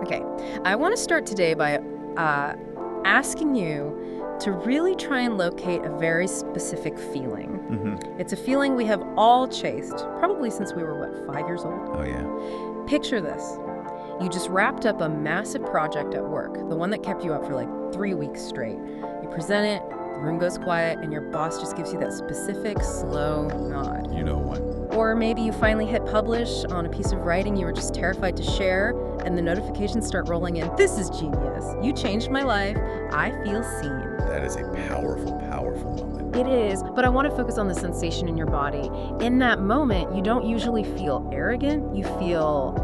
Okay, I want to start today by asking you to really try and locate a very specific feeling. It's a feeling we have all chased, probably since we were, 5 years old? Oh, yeah. Picture this. You just wrapped up a massive project at work, the one that kept you up for 3 weeks straight. You present it, the room goes quiet, and your boss just gives you that specific, slow nod. You know what? Or maybe you finally hit publish on a piece of writing you were just terrified to share, and the notifications start rolling in. This is genius. You changed my life. I feel seen. That is a powerful, powerful moment. It is, but I want to focus on the sensation in your body. In that moment, you don't usually feel arrogant. You feel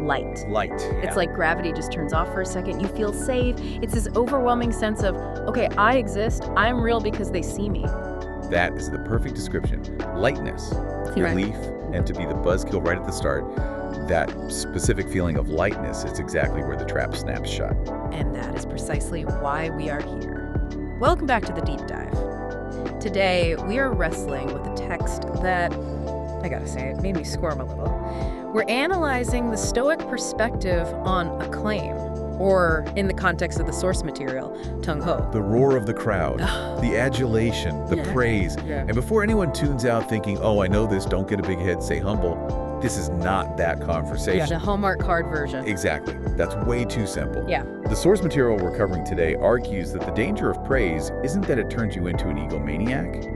light. Light. It's like gravity just turns off for a second. You feel safe. It's this overwhelming sense of, okay, I exist. I'm real because they see me. That is the perfect description. Lightness, relief, and to be the buzzkill right at the start, that specific feeling of lightness is exactly where the trap snaps shut. And that is precisely why we are here. Welcome back to the Deep Dive. Today, we are wrestling with a text that, I gotta say, it made me squirm a little. We're analyzing the Stoic perspective on acclaim, or in the context of the source material, tung ho. The roar of the crowd, the adulation, the praise. And before anyone tunes out thinking, oh, I know this, don't get a big head, stay humble, this is not that conversation. Yeah, the Hallmark card version. Exactly. That's way too simple. Yeah. The source material we're covering today argues that the danger of praise isn't that it turns you into an egomaniac.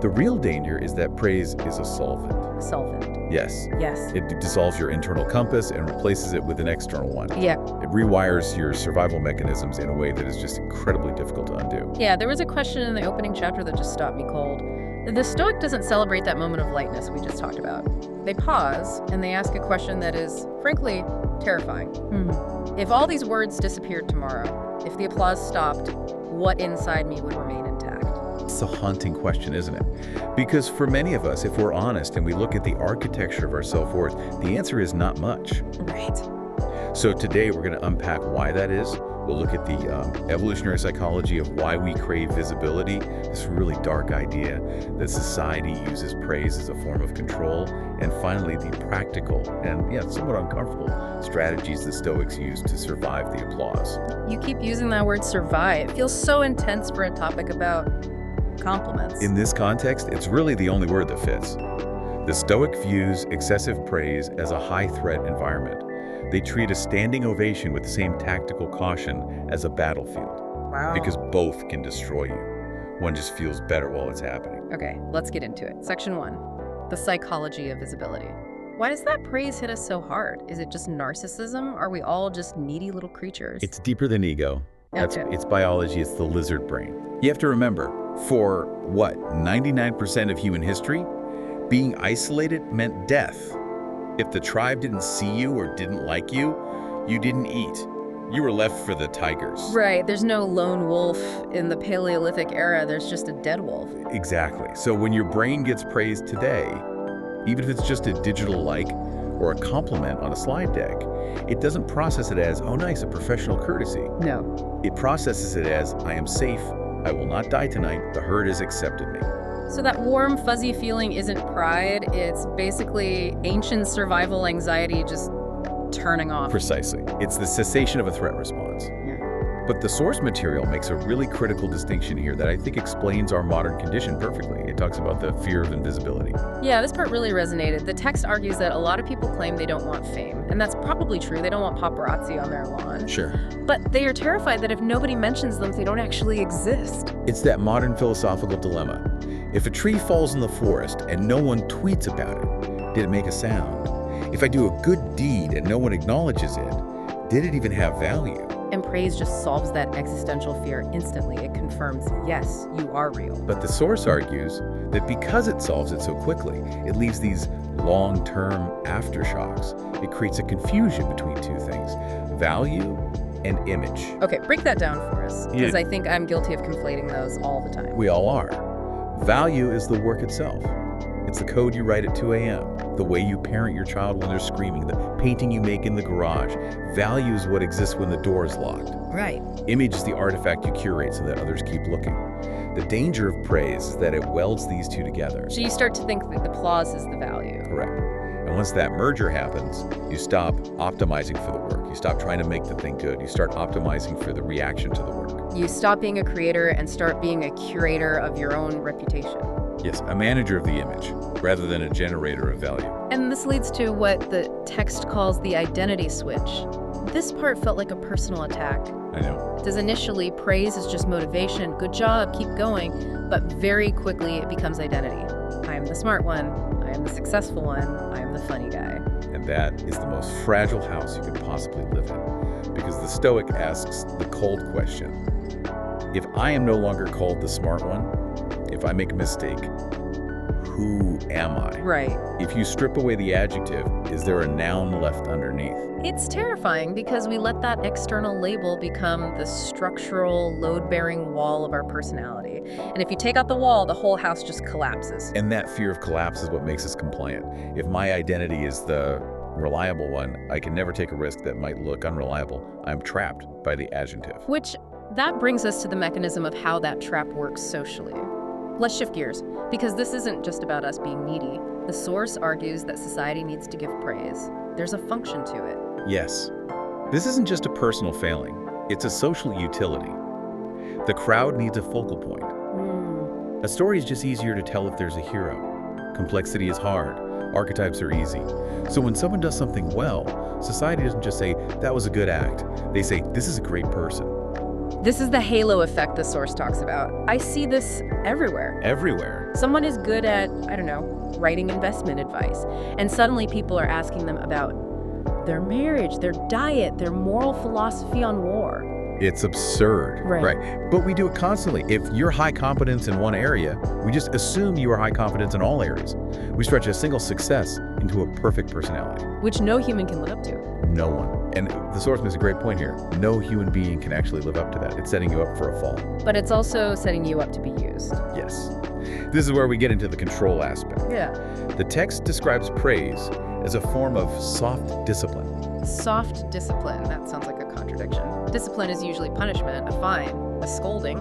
The real danger is that praise is a solvent. Solvent. Yes. Yes. It dissolves your internal compass and replaces it with an external one. Yeah. It rewires your survival mechanisms in a way that is just incredibly difficult to undo. Yeah, there was a question in the opening chapter that just stopped me cold. The Stoic doesn't celebrate that moment of lightness we just talked about. They pause and they ask a question that is, frankly, terrifying. If all these words disappeared tomorrow, if the applause stopped, what inside me would remain intact? It's a haunting question, isn't it? Because for many of us, if we're honest and we look at the architecture of our self-worth, the answer is not much. Right. So today we're going to unpack why that is. We'll look at the evolutionary psychology of why we crave visibility, this really dark idea that society uses praise as a form of control, and finally the practical and somewhat uncomfortable strategies the Stoics use to survive the applause. You keep using that word survive. It feels so intense for a topic about compliments. In this context, it's really the only word that fits. The Stoic views excessive praise as a high-threat environment. They treat a standing ovation with the same tactical caution as a battlefield. Wow. Because both can destroy you. One just feels better while it's happening. Okay, let's get into it. Section 1, the psychology of visibility. Why does that praise hit us so hard? Is it just narcissism? Are we all just needy little creatures? It's deeper than ego. It's biology, it's the lizard brain. You have to remember, for 99% of human history, being isolated meant death. If the tribe didn't see you or didn't like you, you didn't eat. You were left for the tigers. Right, there's no lone wolf in the Paleolithic era, there's just a dead wolf. Exactly. So when your brain gets praised today, even if it's just a digital like or a compliment on a slide deck, it doesn't process it as, oh nice, a professional courtesy. No. It processes it as, I am safe, I will not die tonight, the herd has accepted me. So that warm, fuzzy feeling isn't pride, it's basically ancient survival anxiety just turning off. Precisely. It's the cessation of a threat response. But the source material makes a really critical distinction here that I think explains our modern condition perfectly. It talks about the fear of invisibility. Yeah, this part really resonated. The text argues that a lot of people claim they don't want fame, and that's probably true. They don't want paparazzi on their lawn. Sure. But they are terrified that if nobody mentions them, they don't actually exist. It's that modern philosophical dilemma. If a tree falls in the forest and no one tweets about it, did it make a sound? If I do a good deed and no one acknowledges it, did it even have value? And praise just solves that existential fear instantly. It confirms, yes, you are real. But the source argues that because it solves it so quickly, it leaves these long-term aftershocks. It creates a confusion between two things, value and image. Okay, break that down for us, because I think I'm guilty of conflating those all the time. We all are. Value is the work itself. It's the code you write at 2 a.m., the way you parent your child when they're screaming, the painting you make in the garage. Value is what exists when the door is locked. Right. Image is the artifact you curate so that others keep looking. The danger of praise is that it welds these two together. So you start to think that the applause is the value. Correct. And once that merger happens, you stop optimizing for the work. You stop trying to make the thing good. You start optimizing for the reaction to the work. You stop being a creator and start being a curator of your own reputation. Yes, a manager of the image, rather than a generator of value. And this leads to what the text calls the identity switch. This part felt like a personal attack. I know. Because initially, praise is just motivation, good job, keep going, but very quickly it becomes identity. I am the smart one, I am the successful one, I am the funny guy. And that is the most fragile house you could possibly live in. Because the Stoic asks the cold question. If I am no longer called the smart one, if I make a mistake, who am I? Right. If you strip away the adjective, is there a noun left underneath? It's terrifying because we let that external label become the structural, load-bearing wall of our personality. And if you take out the wall, the whole house just collapses. And that fear of collapse is what makes us compliant. If my identity is the reliable one, I can never take a risk that might look unreliable. I'm trapped by the adjective. Which, that brings us to the mechanism of how that trap works socially. Let's shift gears, because this isn't just about us being needy. The source argues that society needs to give praise. There's a function to it. Yes. This isn't just a personal failing. It's a social utility. The crowd needs a focal point. A story is just easier to tell if there's a hero. Complexity is hard. Archetypes are easy. So when someone does something well, society doesn't just say, that was a good act. They say, this is a great person. This is the halo effect the source talks about. I see this everywhere. Everywhere. Someone is good at, I don't know, writing investment advice, and suddenly people are asking them about their marriage, their diet, their moral philosophy on war. It's absurd, right? But we do it constantly. If you're high competence in one area, we just assume you are high competence in all areas. We stretch a single success into a perfect personality. Which no human can live up to. No one. And the source makes a great point here. No human being can actually live up to that. It's setting you up for a fall. But it's also setting you up to be used. Yes. This is where we get into the control aspect. Yeah. The text describes praise as a form of soft discipline. Soft discipline. That sounds like a contradiction. Discipline is usually punishment, a fine, a scolding.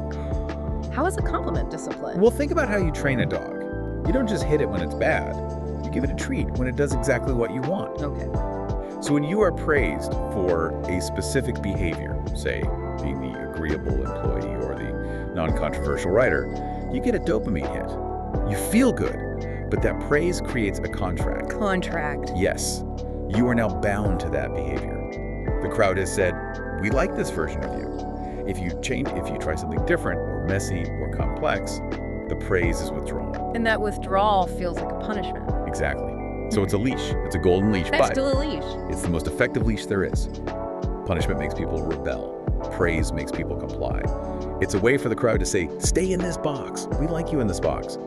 How is a compliment discipline? Well, think about how you train a dog. You don't just hit it when it's bad. You give it a treat when it does exactly what you want. Okay. So when you are praised for a specific behavior, say being the agreeable employee or the non-controversial writer, you get a dopamine hit. You feel good, but that praise creates a contract. Contract. Yes, you are now bound to that behavior. The crowd has said, we like this version of you. If you try something different or messy or complex, the praise is withdrawn. And that withdrawal feels like a punishment. Exactly. So it's a leash. It's a golden leash. That's still a leash. It's the most effective leash there is. Punishment makes people rebel. Praise makes people comply. It's a way for the crowd to say, stay in this box. We like you in this box.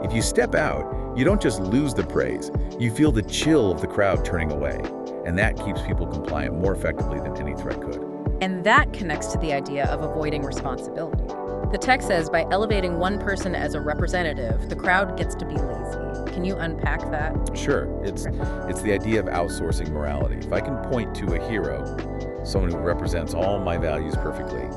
If you step out, you don't just lose the praise. You feel the chill of the crowd turning away. And that keeps people compliant more effectively than any threat could. And that connects to the idea of avoiding responsibility. The text says by elevating one person as a representative, the crowd gets to be lazy. Can you unpack that? Sure. It's the idea of outsourcing morality. If I can point to a hero, someone who represents all my values perfectly,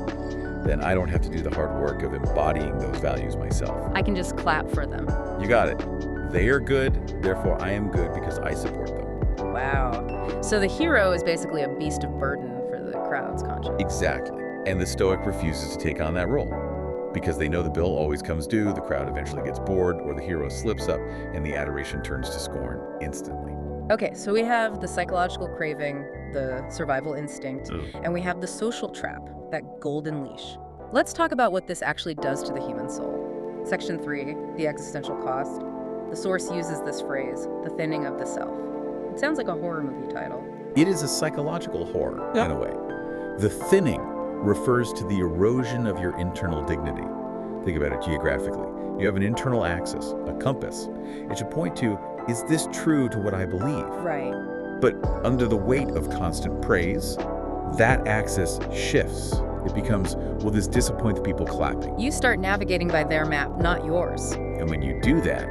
then I don't have to do the hard work of embodying those values myself. I can just clap for them. You got it. They are good, therefore I am good because I support them. Wow. So the hero is basically a beast of burden for the crowd's conscience. Exactly. And the Stoic refuses to take on that role. Because they know the bill always comes due, the crowd eventually gets bored, or the hero slips up, and the adoration turns to scorn instantly. Okay, so we have the psychological craving, the survival instinct, and we have the social trap, that golden leash. Let's talk about what this actually does to the human soul. Section 3, the existential cost. The source uses this phrase, the thinning of the self. It sounds like a horror movie title. It is a psychological horror, in a way. The thinning refers to the erosion of your internal dignity. Think about it geographically. You have an internal axis, a compass. It should point to, is this true to what I believe? Right. But under the weight of constant praise, that axis shifts. It becomes, will this disappoint the people clapping? You start navigating by their map, not yours. And when you do that,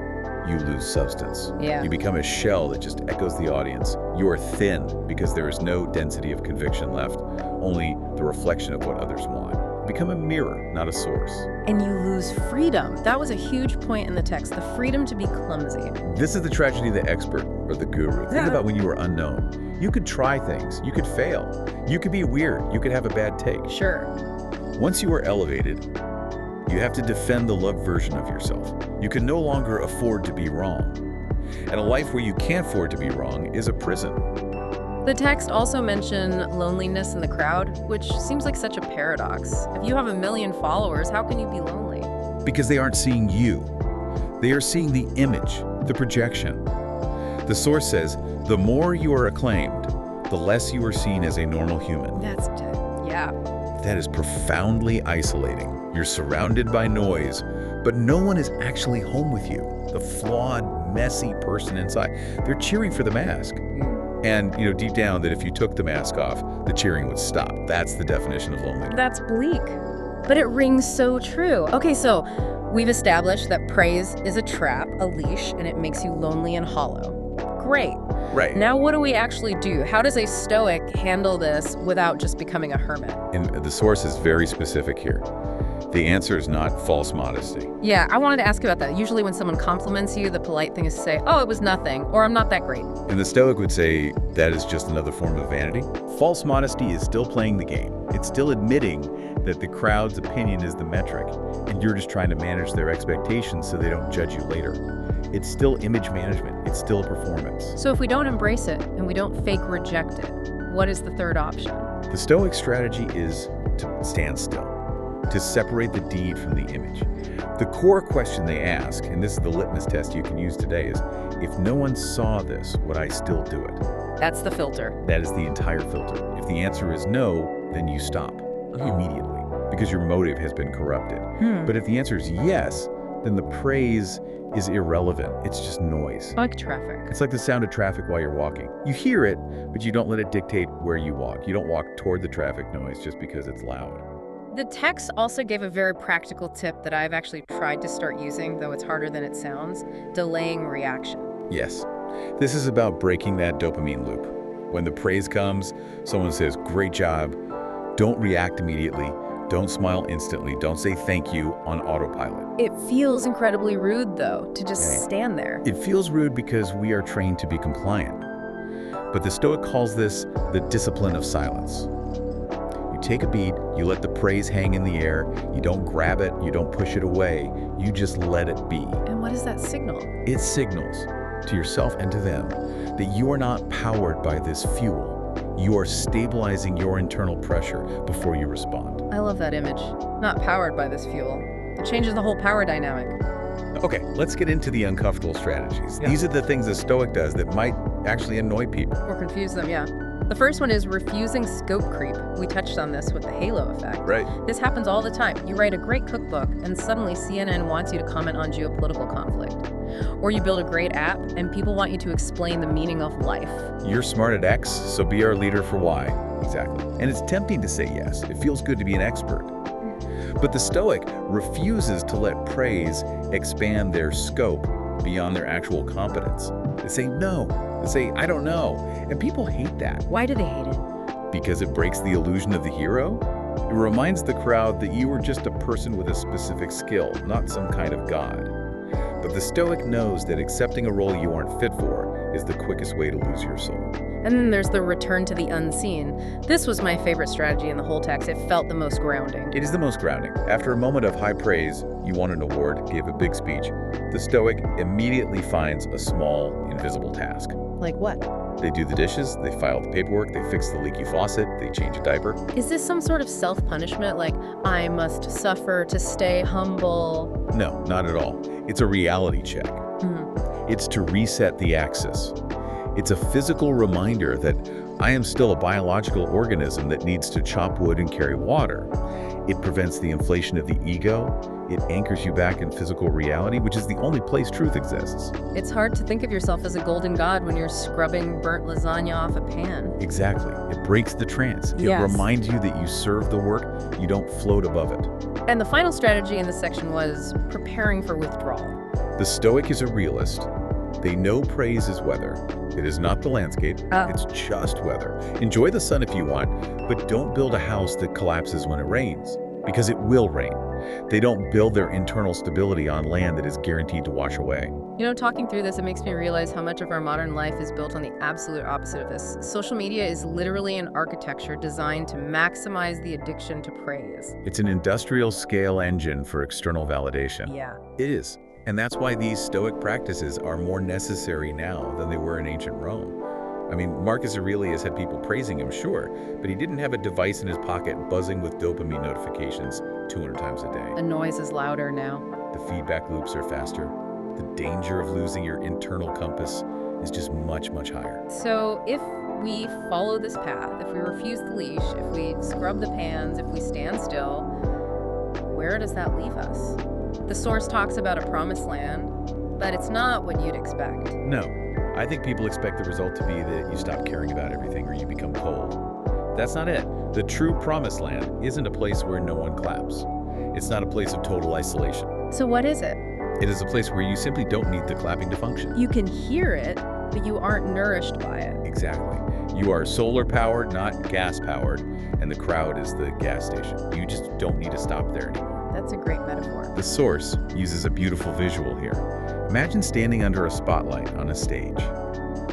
you lose substance. Yeah. You become a shell that just echoes the audience. You are thin because there is no density of conviction left, only the reflection of what others want. You become a mirror, not a source. And you lose freedom. That was a huge point in the text, the freedom to be clumsy. This is the tragedy of the expert. or the guru. Think about when you were unknown. You could try things. You could fail. You could be weird. You could have a bad take. Sure. Once you are elevated, you have to defend the loved version of yourself. You can no longer afford to be wrong. And a life where you can't afford to be wrong is a prison. The text also mentioned loneliness in the crowd, which seems like such a paradox. If you have 1 million followers, how can you be lonely? Because they aren't seeing you. They are seeing the image, the projection. The source says, the more you are acclaimed, the less you are seen as a normal human. Yeah. That is profoundly isolating. You're surrounded by noise, but no one is actually home with you. The flawed, messy person inside. They're cheering for the mask. And, deep down that if you took the mask off, the cheering would stop. That's the definition of loneliness. That's bleak, but it rings so true. Okay, so we've established that praise is a trap, a leash, and it makes you lonely and hollow. Great. Right. Now what do we actually do? How does a Stoic handle this without just becoming a hermit? And the source is very specific here. The answer is not false modesty. Yeah, I wanted to ask about that. Usually when someone compliments you, the polite thing is to say, oh, it was nothing, or I'm not that great. And the Stoic would say that is just another form of vanity. False modesty is still playing the game. It's still admitting that the crowd's opinion is the metric, and you're just trying to manage their expectations so they don't judge you later. It's still image management. It's still a performance. So if we don't embrace it and we don't fake reject it, what is the third option? The Stoic strategy is to stand still, to separate the deed from the image. The core question they ask, and this is the litmus test you can use today, is if no one saw this, would I still do it? That's the filter. That is the entire filter. If the answer is no, then you stop immediately because your motive has been corrupted. But if the answer is yes, then the praise is irrelevant. It's just noise. Like traffic. It's like the sound of traffic while you're walking. You hear it, but you don't let it dictate where you walk. You don't walk toward the traffic noise just because it's loud. The text also gave a very practical tip that I've actually tried to start using, though it's harder than it sounds: delaying reaction. Yes, this is about breaking that dopamine loop. When the praise comes, someone says, great job. Don't react immediately. Don't smile instantly. Don't say thank you on autopilot. It feels incredibly rude, though, to just stand there. It feels rude because we are trained to be compliant. But the Stoic calls this the discipline of silence. You take a beat, you let the praise hang in the air, you don't grab it, you don't push it away, you just let it be. And what does that signal? It signals to yourself and to them that you are not powered by this fuel. You are stabilizing your internal pressure before you respond. I love that image. Not powered by this fuel. It changes the whole power dynamic. Okay, let's get into the uncomfortable strategies. Yeah. These are the things a Stoic does that might actually annoy people. Or confuse them, yeah. The first one is refusing scope creep. We touched on this with the halo effect. Right. This happens all the time. You write a great cookbook and suddenly CNN wants you to comment on geopolitical conflict. Or you build a great app and people want you to explain the meaning of life. You're smart at X, so be our leader for Y. Exactly. And it's tempting to say yes. It feels good to be an expert. But the Stoic refuses to let praise expand their scope beyond their actual competence. They say no. They say, I don't know. And people hate that. Why do they hate it? Because it breaks the illusion of the hero. It reminds the crowd that you are just a person with a specific skill, not some kind of god. But the Stoic knows that accepting a role you aren't fit for is the quickest way to lose your soul. And then there's the return to the unseen. This was my favorite strategy in the whole text. It felt the most grounding. It is the most grounding. After a moment of high praise, you won an award, gave a big speech, the Stoic immediately finds a small, invisible task. Like what? They do the dishes, they file the paperwork, they fix the leaky faucet, they change a diaper. Is this some sort of self-punishment, like, I must suffer to stay humble? No, not at all. It's a reality check. It's to reset the axis. It's a physical reminder that I am still a biological organism that needs to chop wood and carry water. It prevents the inflation of the ego. It anchors you back in physical reality, which is the only place truth exists. It's hard to think of yourself as a golden god when you're scrubbing burnt lasagna off a pan. Exactly. It breaks the trance. It Yes. reminds you that you serve the work, you don't float above it. And the final strategy in this section was preparing for withdrawal. The Stoic is a realist. They know praise is weather. It is not the landscape, it's just weather. Enjoy the sun if you want, but don't build a house that collapses when it rains. because it will rain. They don't build their internal stability on land that is guaranteed to wash away. Talking through this, it makes me realize how much of our modern life is built on the absolute opposite of this. Social media is literally an architecture designed to maximize the addiction to praise. It's an industrial scale engine for external validation. Yeah. It is. And that's why these Stoic practices are more necessary now than they were in ancient Rome. I mean, Marcus Aurelius had people praising him, sure, but he didn't have a device in his pocket buzzing with dopamine notifications 200 times a day. The noise is louder now. The feedback loops are faster. The danger of losing your internal compass is just much, much higher. So if we follow this path, if we refuse the leash, if we scrub the pans, if we stand still, where does that leave us? The source talks about a promised land, but it's not what you'd expect. No, I think people expect the result to be that you stop caring about everything or you become cold. That's not it. The true promised land isn't a place where no one claps. It's not a place of total isolation. So what is it? It is a place where you simply don't need the clapping to function. You can hear it, but you aren't nourished by it. Exactly. You are solar-powered, not gas-powered, and the crowd is the gas station. You just don't need to stop there anymore. That's a great metaphor. The source uses a beautiful visual here. Imagine standing under a spotlight on a stage.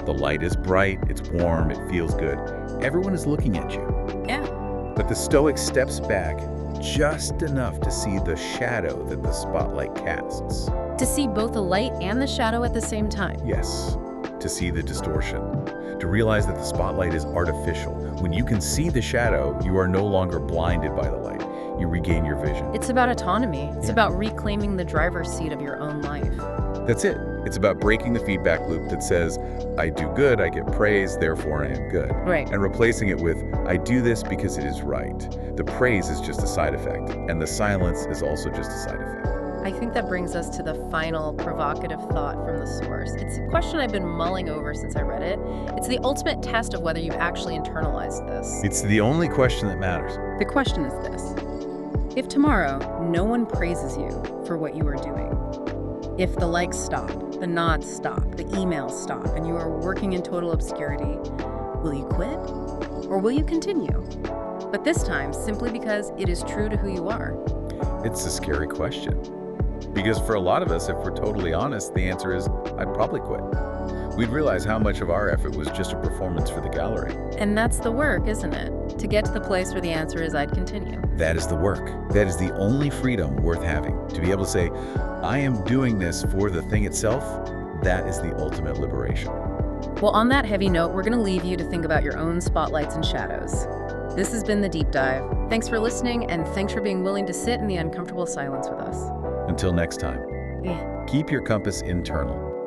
The light is bright, it's warm, it feels good. Everyone is looking at you. Yeah. But the Stoic steps back just enough to see the shadow that the spotlight casts. To see both the light and the shadow at the same time. Yes, to see the distortion. To realize that the spotlight is artificial. When you can see the shadow, you are no longer blinded by the light. You regain your vision. It's about autonomy. It's Yeah. about reclaiming the driver's seat of your own life. That's it. It's about breaking the feedback loop that says, I do good, I get praise, therefore I am good. Right. And replacing it with, I do this because it is right. The praise is just a side effect, and the silence is also just a side effect. I think that brings us to the final provocative thought from the source. It's a question I've been mulling over since I read it. It's the ultimate test of whether you've actually internalized this. It's the only question that matters. The question is this. If tomorrow no one praises you for what you are doing, if the likes stop, the nods stop, the emails stop, and you are working in total obscurity, will you quit or will you continue? But this time, simply because it is true to who you are. It's a scary question. Because for a lot of us, if we're totally honest, the answer is, I'd probably quit. We'd realize how much of our effort was just a performance for the gallery. And that's the work, isn't it? To get to the place where the answer is I'd continue. That is the work. That is the only freedom worth having. To be able to say, I am doing this for the thing itself, that is the ultimate liberation. Well, on that heavy note, we're going to leave you to think about your own spotlights and shadows. This has been The Deep Dive. Thanks for listening, and thanks for being willing to sit in the uncomfortable silence with us. Until next time, Yeah. keep your compass internal.